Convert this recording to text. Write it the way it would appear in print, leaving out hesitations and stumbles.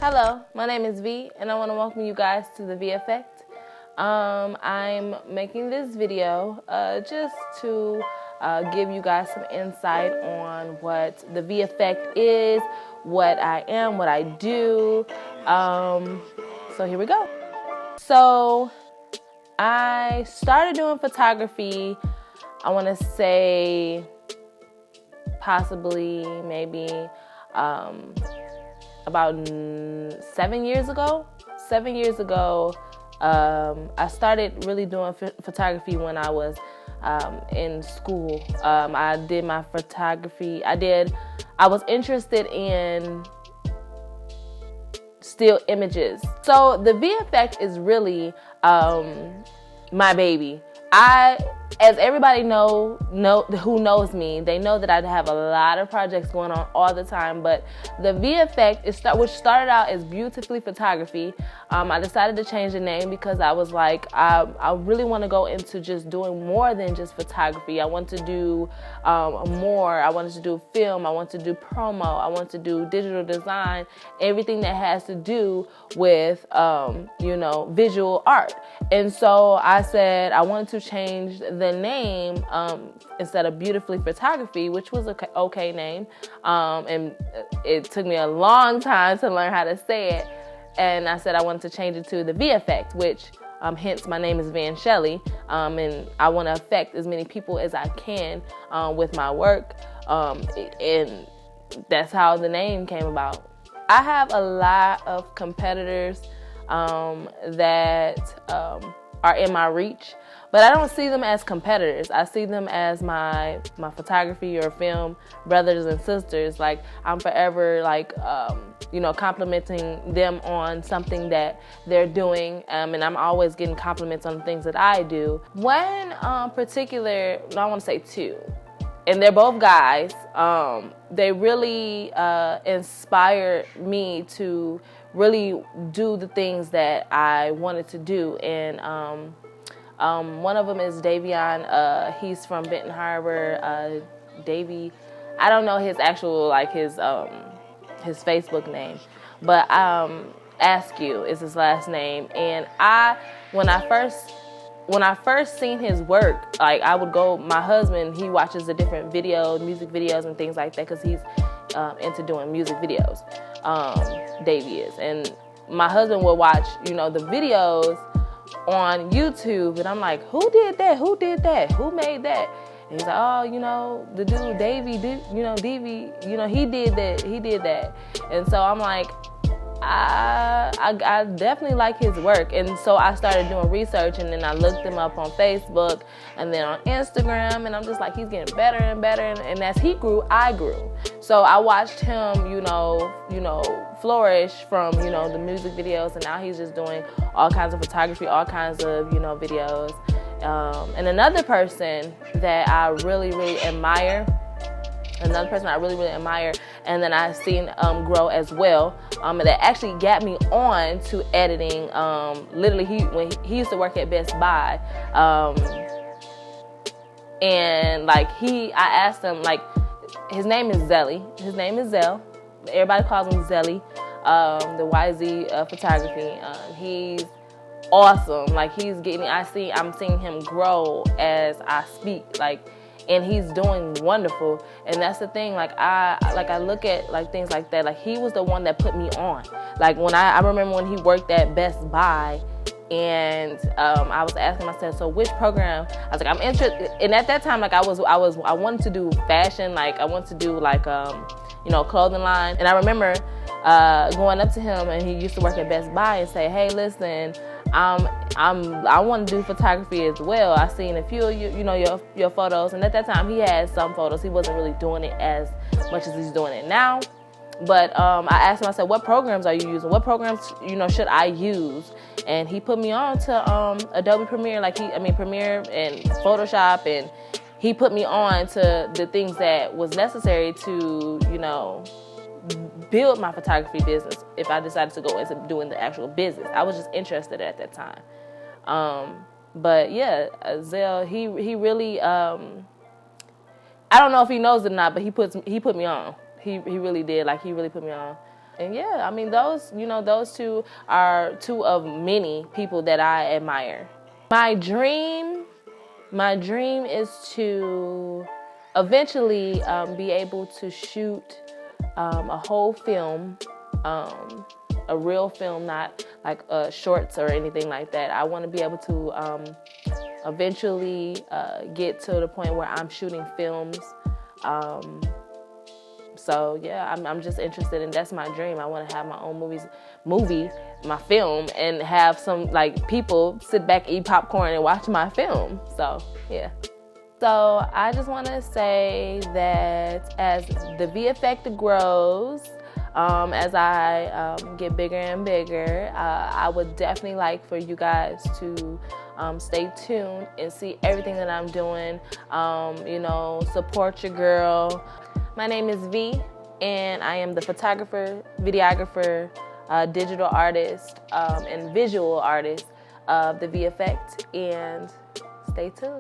Hello, my name is V, and I want to welcome you guys to the V Effect. I'm making this video just to give you guys some insight on what the V Effect is, what I am, what I do. So here we go. So I started doing photography, I want to say possibly maybe about 7 years ago. 7 years ago, I started really doing photography when I was in school. I did my photography. I was interested in still images. So the V Effect is really my baby. As everybody who knows me, they know that I have a lot of projects going on all the time, but the V Effect, which started out as Beautifully Photography, I decided to change the name because I was like, I really want to go into just doing more than just photography. I want to do more. I wanted to do film. I want to do promo. I want to do digital design, everything that has to do with, visual art. And so I said I wanted to change the name instead of Beautifully Photography, which was an okay name. And it took me a long time to learn how to say it. And I said I wanted to change it to the V Effect, which hence my name is Van Shelley. And I want to affect as many people as I can with my work. And that's how the name came about. I have a lot of competitors that are in my reach, but I don't see them as competitors. I see them as my photography or film brothers and sisters. Like, I'm forever complimenting them on something that they're doing, and I'm always getting compliments on the things that I do. One particular, I want to say two, and they're both guys. They really inspired me to really do the things that I wanted to do. And one of them is Davion. He's from Benton Harbor. Davy, I don't know his actual his Facebook name, but Askew is his last name. And when I first seen his work, I would go, my husband, he watches the different music videos and things like that, because he's into doing music videos. Davey is. And my husband will watch, the videos on YouTube, and I'm like, who did that? Who did that? Who made that? And he's like, oh, the dude, Davey, Davey, he did that. And so I'm like, I definitely like his work. And so I started doing research, and then I looked him up on Facebook and then on Instagram, and I'm just like, he's getting better and better. And as he grew, I grew. So I watched him, flourish from, the music videos, and now he's just doing all kinds of photography, all kinds of, videos. And another person that I really, really admire, and then I've seen grow as well, that actually got me on to editing. Literally, he used to work at Best Buy, and I asked him, his name is Zelly. His name is Zell. Everybody calls him Zelly. The YZ photography. He's awesome. I'm seeing him grow as I speak. And he's doing wonderful. And that's the thing, I look at things like that. He was the one that put me on. I remember when he worked at Best Buy, and I was asking myself, so which program? I was like, I'm interested. And at that time, I wanted to do fashion. I wanted to do clothing line. And I remember going up to him, and he used to work at Best Buy, and say, hey, listen, I want to do photography as well. I seen a few of your photos, and at that time he had some photos. He wasn't really doing it as much as he's doing it now. But I asked him, I said, what programs are you using? What programs should I use? And he put me on to Adobe Premiere, Premiere and Photoshop, and he put me on to the things that was necessary to build my photography business if I decided to go into doing the actual business. I was just interested at that time. But yeah, Zell, he really, I don't know if he knows it or not, but he put me on. He really did. He really put me on. And yeah, I mean, those two are two of many people that I admire. My dream is to eventually be able to shoot a whole film, a real film, not like shorts or anything like that. I want to be able to eventually get to the point where I'm shooting films. So yeah, I'm just interested, and that's my dream. I want to have my own movie, my film, and have some like people sit back, eat popcorn, and watch my film. So yeah. So I just want to say that as the V Effect grows, as I get bigger and bigger, I would definitely like for you guys to stay tuned and see everything that I'm doing. Support your girl. My name is V, and I am the photographer, videographer, digital artist, and visual artist of the V Effect. And stay tuned.